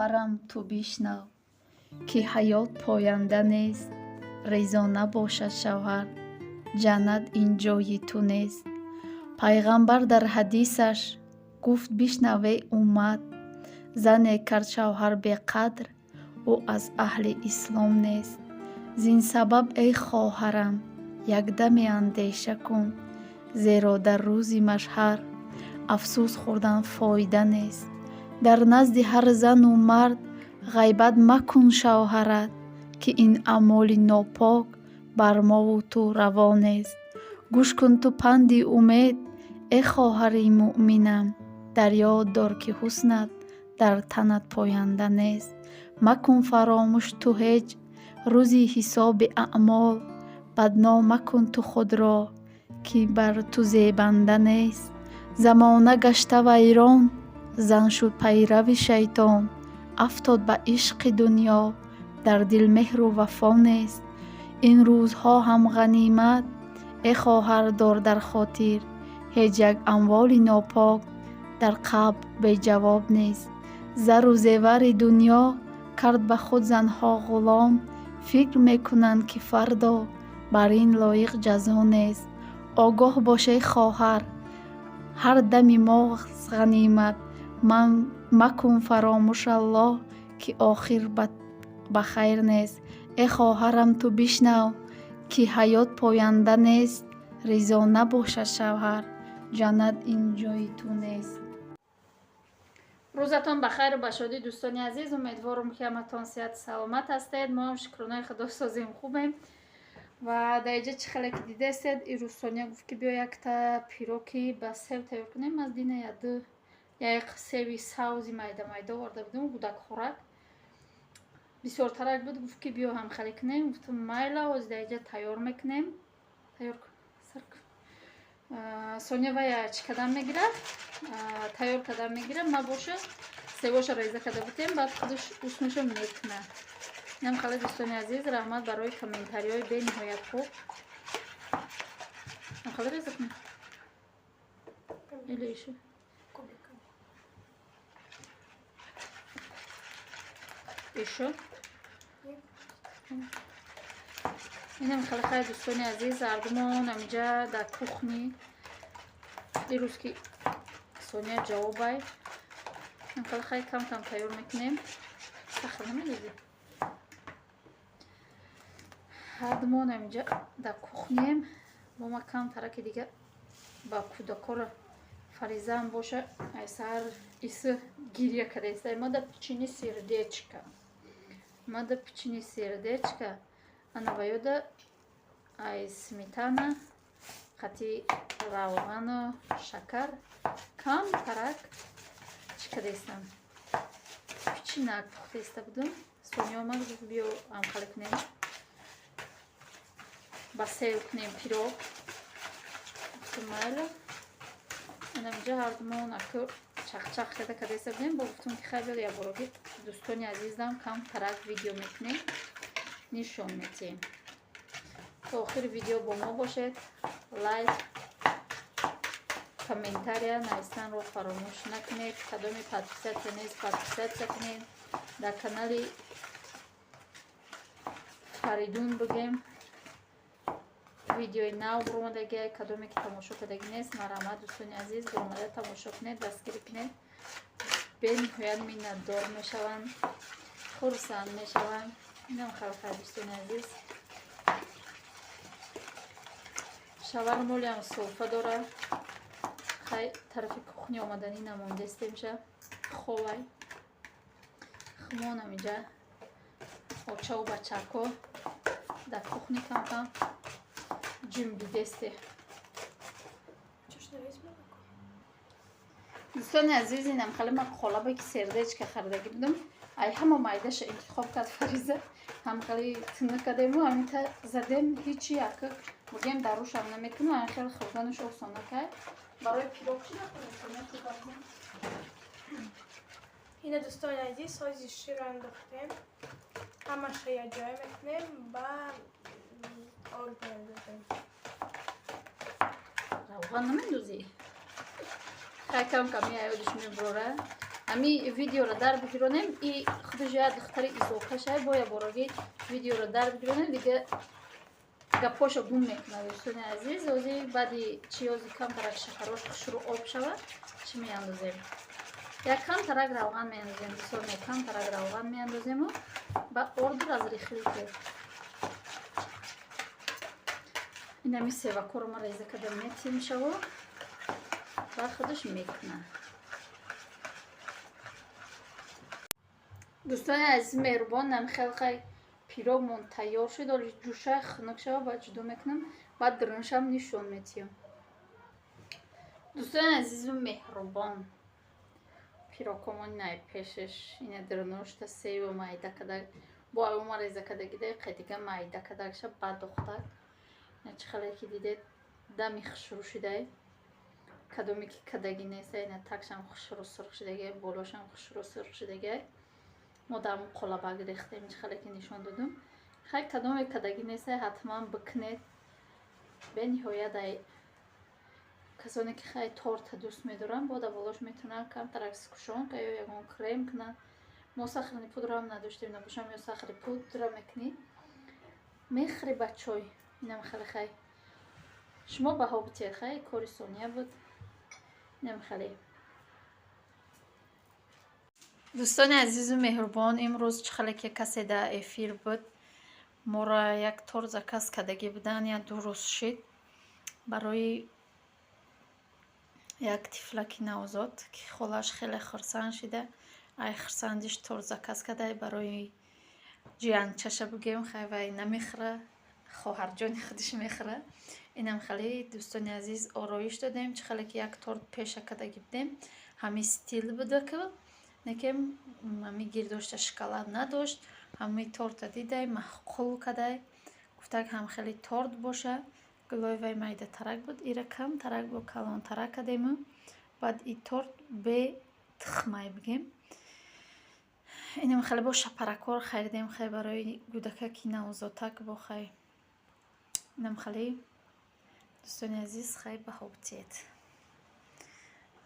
خواهرم تو بشنو که حیات پاینده نیست، رضا نباشد شوهر، جنت این جای تو نیست. پیغمبر در حدیثش گفت بشنوی امت، زنی کرد شوهر بقدر او از اهل اسلام نیست. زین سبب ای خواهرم یک دمی اندیشه کن، زیرا در روزی مشهر افسوس خوردن فایده نیست. در نزد هر زن و مرد غیبت مکن شوهرت، که این اعمال ناپاک بر ما و تو روا نیست. گوش کن تو پندی امید ای خواهر مؤمنم، در یاد دار که حسنت در تنت پاینده نیست. مکن فراموش تو هیچ روزی حساب اعمال، بدنام مکن تو خود را که بر تو زیبنده نیست. زمانه گشته ویران، زن شد پیرو شیطان، افتاد به عشق دنیا، در دل مهر و وفا نیست. این روزها هم غنیمت ای خواهر دار در خاطر، هیچ یک اموال ناپاک در قبر بی جواب نیست. زر و زیور دنیا کرد به خود زنها غلام، فکر میکنند که فردا بر این لایق جزا نیست. آگاه باش ای خواهر هر دمی مغز غنیمت، مکن فراموش الله که آخر به خیر نیست. ای خواهرم تو بشنو که حیات پاینده نیست، رضا نباشد شوهر، جنت این جای تو نیست. روزتان بخیر و به شادی دوستان عزیز. امیدوارم که همتان صحت سلامت هستید. ما هم شکرانه خدا سازیم خوبیم. و در اینجا چه خیلی که دیده استید این روستانیا گفت که بیا یک تا پیروکی با سیب تیار کنیم. از دینه یک سیبی سوزی میده ورده بودم گودک خوراک بسیار ترک بود. گفت که بیا هم خیلی کنیم. گفتم میله و از در اینجا تیار میکنیم. تیار کن سر کن. سونیا ویا چی کدام میگیره تیار کدام میگیره ما باشه سیباش ریزه کده بودیم بعد خودش اسمشو میکنه. اینم خیلی دوستان عزیز رحمت برای کامنتاری های به نهایت خوب. خیلی ریزه کنه ایلیشو ایشو اینم خیلی دوستان عزیز اردمان اینجا در کخنی دیروز که سونیا جوابای این خیلی کم کم تیار میکنیم. سخت نمیدید اردمان اینجا در کخنیم با ما کم ترک دیگه با کودکار فریزه هم باشه ای سر ایسه گیریه کرده. ما در پیچینی سیردیچکا انا باید ای سمیتانا خطی روغن و شکر کم ترک چکده ایستم پیچینک پخته ایسته بودم. سونیا آمد گفت بیا هم خالی کنیم با سیو کنیم پیروگ. گفتم مایلا اینم اینجا هردمان اکو چخ کده ایسته بودیم. با گفتم که خیلی یا بروگی دوستانی عزیزم کم ترک ویدیو میکنیم نشون میتیم. تا آخر ویدیو با ما باشید. لایک کامنتاری نوشتن رو فراموش نکنید. کدام پادکست نیست پادکست کنید. در کانال فریدون بگیم ویدیوی نو برامدگی کدامی که تماشا کدگی نیست مرحمت دوستان عزیز برامده تماشا کنید دستگیری کنید. به نهایت منتدار میشوند خرسند میشوند. اینم خیلی دوستان عزیز شاورمالی هم صوفه داره. خیلی طرف کخنی آمدنی نمونده استیمشه خواه خمانم اینجا آچه و بچکو در کخنی کم کم جیم بیدسته. دوستان عزیز اینم خیلی من خالبه که سردهچ که خریده بودم ای همه مایدهش انتخاب کرد فریزه هم خیلی تنه کردیم و همین تا زدیم هیچی یکه بگیم دروش هم نمیکنم. این خیلی خوردنش آسانه کرد برای پیروگ چی نکنیم. اینه دوستان عزیز سایز شیر رو انداختیم همش یه جای میکنیم با آل میندازیم. روغن نمیندازی؟ خیلی کم کمی ایادش میبروره ҳами видеоро дар бигиронем и худаш як духтари изофа шай боя бороги видеоро дар бигиронем дига гапоша гум мекунад. Дӯстони азиз, ҳозир баъди чиёзи камтарак шакарош хушрӯ об шавад чӣ меандозем? Як камтарак равған меандозем. Дӯстон, як камтарак равған меандозему ба ордур аз рихлите. инами севакоро ма реза карда метим шаво ва худаш мекунад. дӯстони азизи меҳрубон, нами хелқай пирогмон тайёр шуд. Оли ҷӯша хунук шава баъд ҷудо мекунам, баъд дурнашам нишон метиҳам. дӯстони азизу меҳрубон, пирокомон най пешеш ина дурнушта сева майда кадаг бо авума реза кадагида қедига майда кадагша бадохтак ина чӣ хале ки дидед дами хушрӯ шудай кадоме ки кадаги неста ина такшам хушрӯ сурх шудагай болошам хушрӯ сурх шудагай мо дар муқолабак рехтем чӣ хале ки нишон додум. хай кадоме кадаги неста ҳатман бикунед. бениҳоят ай касоне ки хай торта дӯст медоранд бода болош метавонанд камтарак скушонка ё ягон крем кунанд. мо сахарни пудраам надоштем, набошам ё сахари пудра мекунӣ мехӯри ба чой. инам хеле хай шумо баҳо битиҳед. хай кори сония буд. инам хеле дӯстони азизу меҳрубон, имрӯз чӣ хале ки касе дар эфир буд мора як тор заказ кардагӣ буданд. як 2 рӯз шид барои як тифлаки навзод ки холаш хеле хурсанд шуда ай хурсандиш тор заказ карда барои ҷиянчаша бугем. хай вай намехӯра, хоҳарҷони худаш мехӯра. инам хеле дӯстони азиз ороиш додем. чӣ хале ки як торт пеша кардагӣ будем ҳами стил буда ки некем ҳами гирдошта шоколад надошт. ҳами торта дидай маъқул кадай гуфтак ҳам хеле торт боша. гулои вай майдатарак буд, ира камтарак бо калонтарак кардему. баъд и торт бе тухмай бигем. инам хеле бо шапаракор харидем хай барои гудака ки навзотак бо хай. инам хеле дӯстони азиз хай баҳо битиҳед.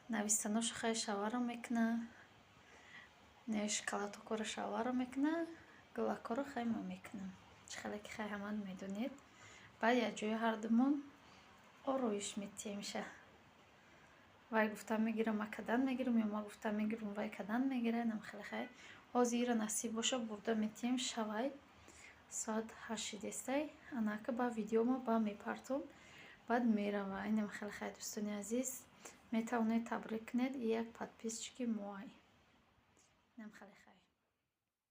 навистаноша хай шаваро мекуна, не шоколадкоро шаваро мекуна, гулакоро хай мо мекунам. чӣ хале ки хай ҳаман медонед. баъд якҷоя ҳардумон ороиш метиҳемша. вай гуфта мегирам ма кадан мегирам ё ма гуфта мегирам вай кадан мегира. инам хеле хай ҳозир ира насиб боша бурда метиҳем шавай соат 8 шидестай анака ба видеома ба мепартом баъд мерава. инам хеле хай дӯстони азиз метавонед табрик кунед и як подписчики моай. инам хеле